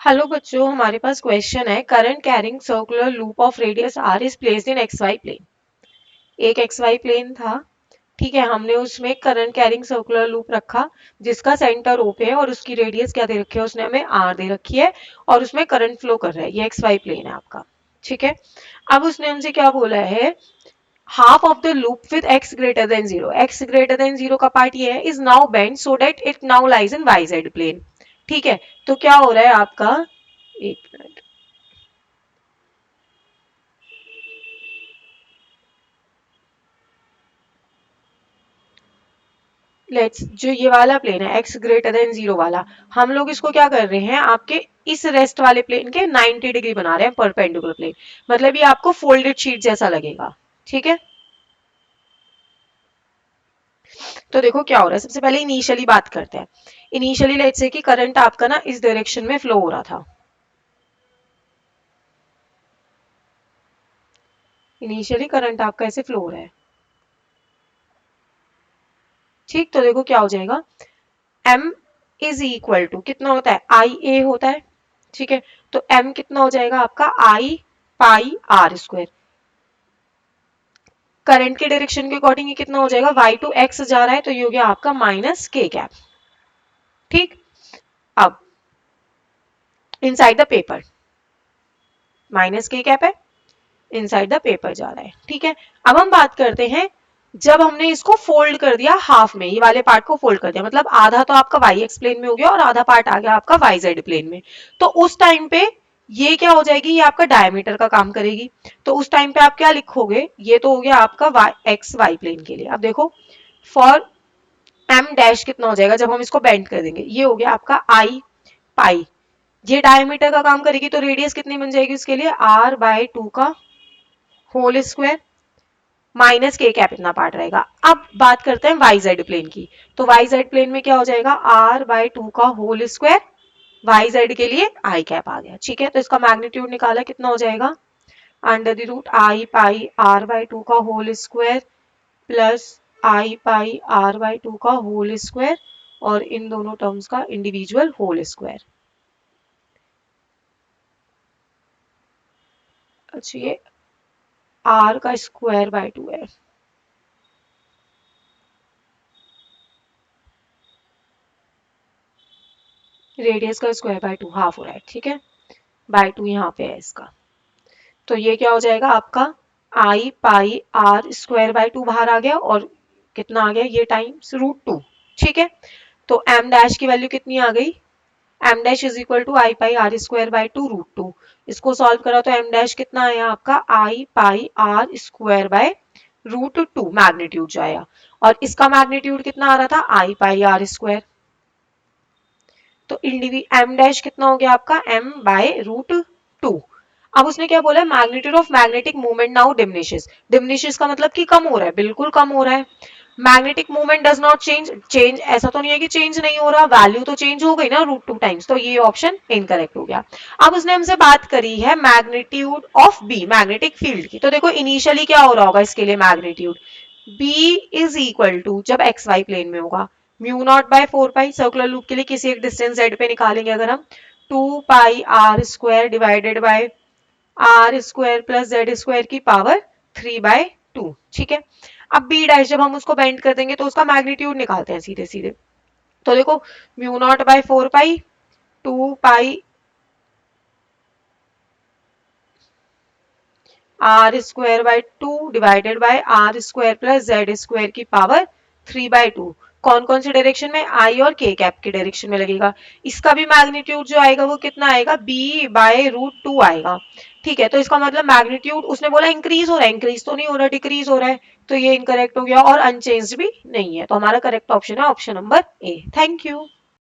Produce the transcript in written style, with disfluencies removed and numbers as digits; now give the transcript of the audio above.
Hello बच्चों, हमारे पास क्वेश्चन है current carrying circular loop of radius R is placed in X Y plane. एक एक्स वाई प्लेन था, ठीक है। हमने उसमें करंट कैरिंग सर्कुलर लूप रखा जिसका सेंटर ओ पे है और उसकी रेडियस क्या दे रखी है, उसने हमें आर दे रखी है और उसमें करंट फ्लो कर रहा है। ये एक्स वाई प्लेन है आपका, ठीक है। अब उसने हमसे क्या बोला है, half of the loop with X greater than zero. X greater than zero का पार्ट ये है, is now bend so that it now lies in Y Z plane, ठीक है। तो क्या हो रहा है आपका, एक मिनट, लेट्स जो ये वाला प्लेन है एक्स ग्रेटर देन जीरो वाला, हम लोग इसको क्या कर रहे हैं, आपके इस रेस्ट वाले प्लेन के 90 डिग्री बना रहे हैं, परपेंडिकुलर प्लेन। मतलब ये आपको फोल्डेड शीट जैसा लगेगा, ठीक है। तो देखो क्या हो रहा है, सबसे पहले इनिशियली बात करते हैं। इनिशियली लेट्स से कि करंट आपका ना इस डायरेक्शन में फ्लो हो रहा था। इनिशियली करंट आपका ऐसे फ्लो हो रहा है, ठीक। तो देखो क्या हो जाएगा, m इज इक्वल टू कितना होता है, आई ए होता है, ठीक है। तो m कितना हो जाएगा आपका, I pi R square. Current के डायरेक्शन के अकॉर्डिंग ये कितना हो जाएगा, y टू x जा रहा है तो ये हो गया आपका माइनस के कैप, ठीक। अब इनसाइड द पेपर माइनस के कैप है, इनसाइड द पेपर जा रहा है, ठीक है। अब हम बात करते हैं, जब हमने इसको फोल्ड कर दिया हाफ में, ये वाले पार्ट को फोल्ड कर दिया, मतलब आधा तो आपका वाई एक्स प्लेन में हो गया और आधा पार्ट आ गया आपका वाई जेड प्लेन में। तो उस टाइम पे ये क्या हो जाएगी, ये आपका डायमीटर का काम करेगी। तो उस टाइम पे आप क्या लिखोगे, ये तो हो गया आपका वाई एक्स वाई प्लेन के लिए। अब देखो फॉर एम डैश कितना हो जाएगा जब हम इसको बेंड कर देंगे, ये हो गया आपका आई पाई। ये डायमीटर का काम करेगी तो रेडियस कितनी बन जाएगी उसके लिए, आर बाय टू का होल स्क्वायर माइनस के कैप इतना पार्ट रहेगा। अब बात करते हैं वाई जेड प्लेन की। तो वाई जेड प्लेन में क्या हो जाएगा, आर बाय टू का होल स्क्वायर, वाई जेड के लिए आई कैप आ गया, ठीक है। तो इसका मैग्नीट्यूड निकाला कितना हो जाएगा, under the root I pi R by two का whole square plus I pi R by two का होल स्क्वायर और इन दोनों टर्म्स का इंडिविजुअल होल स्क्वायर। अच्छा ये आर का स्क्वायर बाय टू है, रेडियस का स्क्वायर बाय टू हाफ हो रहा है, ठीक है। बाय टू यहाँ पे है इसका। तो ये क्या हो जाएगा आपका, I pi R square by to बाहर आ गया और कितना आ गया, ये टाइम्स रूट टू, ठीक है। तो एम डैश की वैल्यू कितनी आ गई, M dash is equal to I pi R square by two root two. इसको सॉल्व करा तो एम डैश कितना आया आपका, I pi R square by root two, magnitude जो आया। और इसका मैग्नीट्यूड कितना आ रहा था, आई पाई आर स्क्वायर। तो एम डैश कितना हो गया आपका, एम बाय रूट टू। अब उसने क्या बोला, magnitude of magnetic movement now diminishes. Diminishes का मतलब कि कम हो रहा है, बिल्कुल कम हो रहा है। Magnetic movement does not change, change ऐसा तो नहीं है कि चेंज नहीं हो रहा, वैल्यू तो चेंज हो गई ना रूट टू टाइम्स, तो ये ऑप्शन इनकरेक्ट हो गया। अब उसने हमसे बात करी है magnitude of B, magnetic field की। तो देखो इनिशियली क्या हो रहा होगा इसके लिए, magnitude B is equal to, जब एक्स वाई प्लेन में होगा, mu naught by four pi, circular loop के लिए किसी एक डिस्टेंस जेड पे निकालेंगे अगर हम, two pi R square divided by R square plus Z square की पावर थ्री बाय टू, ठीक है। अब बी डैश जब हम उसको बेंड कर देंगे तो उसका मैग्नीट्यूड निकालते हैं सीधे सीधे। तो देखो mu naught by four pi two pi R square by two divided by R square plus Z square की पावर थ्री बाय टू। कौन कौन से डायरेक्शन में, आई और के कैप के डायरेक्शन में लगेगा। इसका भी मैग्नीट्यूड जो आएगा वो कितना आएगा, बी बाय रूट टू आएगा, ठीक है। तो इसका मतलब मैग्नीट्यूड उसने बोला इंक्रीज हो रहा है, इंक्रीज तो नहीं हो रहा, डिक्रीज हो रहा है। तो ये इनकरेक्ट हो गया और अनचेंज्ड भी नहीं है। तो हमारा करेक्ट ऑप्शन है option number A. Thank you.